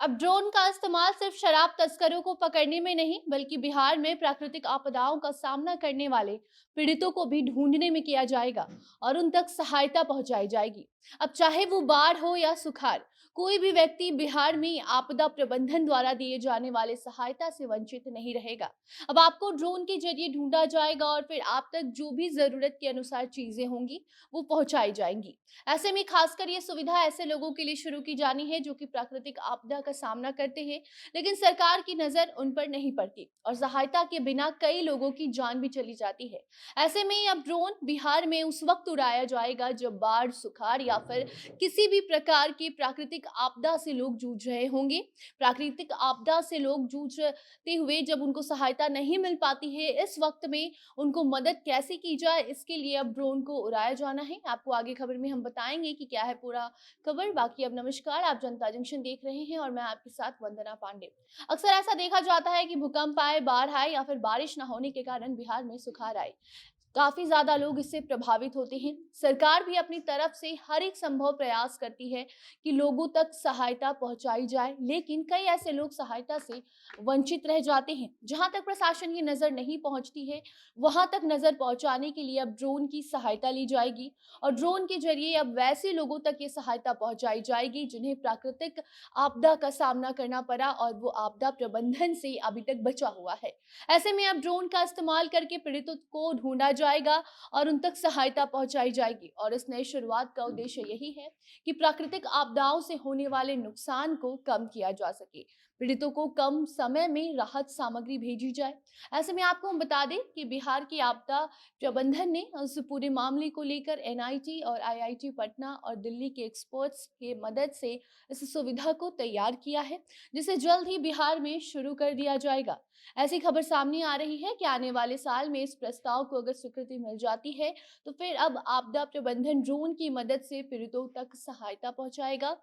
अब ड्रोन का इस्तेमाल सिर्फ शराब तस्करों को पकड़ने में नहीं, बल्कि बिहार में प्राकृतिक आपदाओं का सामना करने वाले पीड़ितों को भी ढूंढने में किया जाएगा और उन तक सहायता पहुंचाई जाएगी। अब चाहे वो बाढ़ हो या सुखाड़, कोई भी व्यक्ति बिहार में आपदा प्रबंधन द्वारा दिए जाने वाले सहायता से वंचित नहीं रहेगा। अब आपको ड्रोन के जरिए ढूंढा जाएगा और फिर आप तक जो भी जरूरत के अनुसार चीजें होंगी वो पहुंचाई जाएंगी। ऐसे में खासकर ये सुविधा ऐसे लोगों के लिए शुरू की जानी है जो कि प्राकृतिक आपदा का सामना करते हैं, लेकिन सरकार की नजर उन पर नहीं पड़ती और सहायता के बिना कई लोगों की जान भी चली जाती है। ऐसे में अब ड्रोन बिहार में उस वक्त उड़ाया जाएगा जब बाढ़, सुखाड़ या फिर किसी भी प्रकार की प्राकृतिक आपदा से लोग जूझ रहे होंगे। प्राकृतिक आपदा से लोग जूझते हुए जब उनको सहायता नहीं मिल पाती है, इस वक्त में उनको मदद कैसे की जाए, इसके लिए अब ड्रोन को उड़ाया जाना है। आपको आगे खबर में हम बताएंगे कि क्या है पूरा खबर। बाकी अब नमस्कार, आप जनता जंक्शन देख रहे हैं और मैं आपके साथ वंदना पांडे। अक्सर ऐसा देखा जाता है कि भूकंप आए, बाढ़ आए या फिर बारिश न होने के कारण बिहार में सुखाड़ आए, काफी ज्यादा लोग इससे प्रभावित होते हैं। सरकार भी अपनी तरफ से हर एक संभव प्रयास करती है कि लोगों तक सहायता पहुंचाई जाए, लेकिन कई ऐसे लोग सहायता से वंचित रह जाते हैं। जहां तक प्रशासन की नजर नहीं पहुंचती है, वहां तक नजर पहुंचाने के लिए अब ड्रोन की सहायता ली जाएगी और ड्रोन के जरिए अब वैसे लोगों तक ये सहायता पहुंचाई जाएगी जिन्हें प्राकृतिक आपदा का सामना करना पड़ा और वो आपदा प्रबंधन से अभी तक बचा हुआ है। ऐसे में अब ड्रोन का इस्तेमाल करके पीड़ितों को ढूंढा जाएगा और उन तक सहायता पहुंचाई जाएगी और इस नई शुरुआत का उद्देश्य यही है कि प्राकृतिक आपदाओं से होने वाले नुकसान को कम किया जा सके, पीड़ितों को कम समय में राहत सामग्री भेजी जाए। ऐसे में आपको हम बता दें कि बिहार की आपदा प्रबंधन ने उस पूरे मामले को लेकर एनआईटी और आईआईटी पटना और दिल्ली के एक्सपर्ट्स के मदद से इस सुविधा को तैयार किया है, जिसे जल्द ही बिहार में शुरू कर दिया जाएगा। ऐसी खबर सामने आ रही है कि आने वाले साल में इस प्रस्ताव को अगर स्वीकृति मिल जाती है, तो फिर अब आपदा प्रबंधन ड्रोन की मदद से पीड़ितों तक सहायता पहुंचाएगा।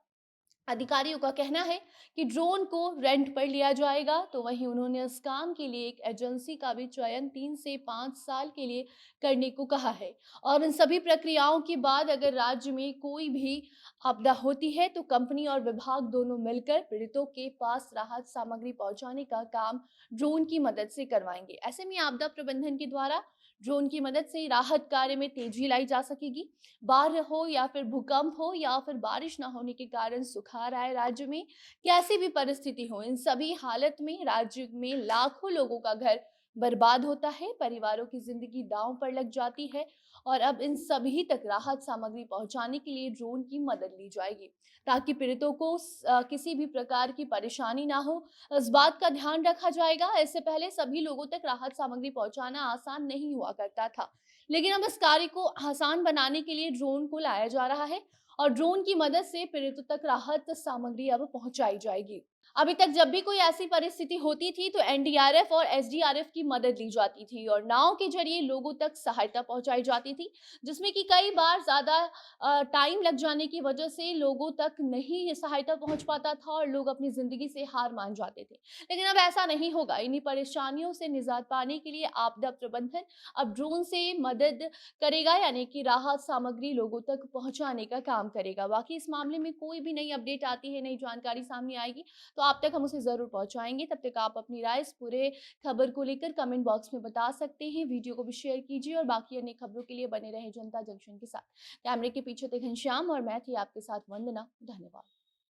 अधिकारियों का कहना है कि ड्रोन को रेंट पर लिया जाएगा, तो वहीं उन्होंने इस काम के लिए एक एजेंसी का भी चयन 3 से 5 साल के लिए करने को कहा है और इन सभी प्रक्रियाओं के बाद अगर राज्य में कोई भी आपदा होती है तो कंपनी और विभाग दोनों मिलकर पीड़ितों के पास राहत सामग्री पहुंचाने का काम ड्रोन की मदद से करवाएंगे। ऐसे में आपदा प्रबंधन के द्वारा ड्रोन की मदद से राहत कार्य में तेजी लाई जा सकेगी। बाढ़ हो या फिर भूकंप हो या फिर बारिश ना होने के कारण सुखाड़ आए राज्य में, कैसी भी परिस्थिति हो, इन सभी हालत में राज्य में लाखों लोगों का घर बर्बाद होता है, परिवारों की जिंदगी दांव पर लग जाती है और अब इन सभी तक राहत सामग्री पहुंचाने के लिए ड्रोन की मदद ली जाएगी ताकि पीड़ितों को किसी भी प्रकार की परेशानी ना हो। इस बात का ध्यान रखा जाएगा। इससे पहले सभी लोगों तक राहत सामग्री पहुंचाना आसान नहीं हुआ करता था, लेकिन अब इस कार्य को आसान बनाने के लिए ड्रोन को लाया जा रहा है और ड्रोन की मदद से पीड़ितों तक राहत सामग्री अब पहुंचाई जाएगी। अभी तक जब भी कोई ऐसी परिस्थिति होती थी तो एनडीआरएफ और एसडीआरएफ की मदद ली जाती थी और नाव के जरिए लोगों तक सहायता पहुंचाई जाती थी, जिसमें कि कई बार ज्यादा टाइम लग जाने की वजह से लोगों तक नहीं ये सहायता पहुंच पाता था और लोग अपनी जिंदगी से हार मान जाते थे। लेकिन अब ऐसा नहीं होगा। इन्हीं परेशानियों से निजात पाने के लिए आपदा प्रबंधन अब ड्रोन से मदद करेगा, यानी कि राहत सामग्री लोगों तक पहुंचाने का काम करेगा। बाकी इस मामले में कोई भी नई अपडेट आती है, नई जानकारी सामने आएगी तो आप तक हम उसे जरूर पहुंचाएंगे। तब तक आप अपनी राय इस पूरे खबर को लेकर कमेंट बॉक्स में बता सकते हैं। वीडियो को भी शेयर कीजिए और बाकी अन्य खबरों के लिए बने रहे जनता जंक्शन के साथ। कैमरे के पीछे थे घनश्याम और मैं थी आपके साथ वंदना। धन्यवाद।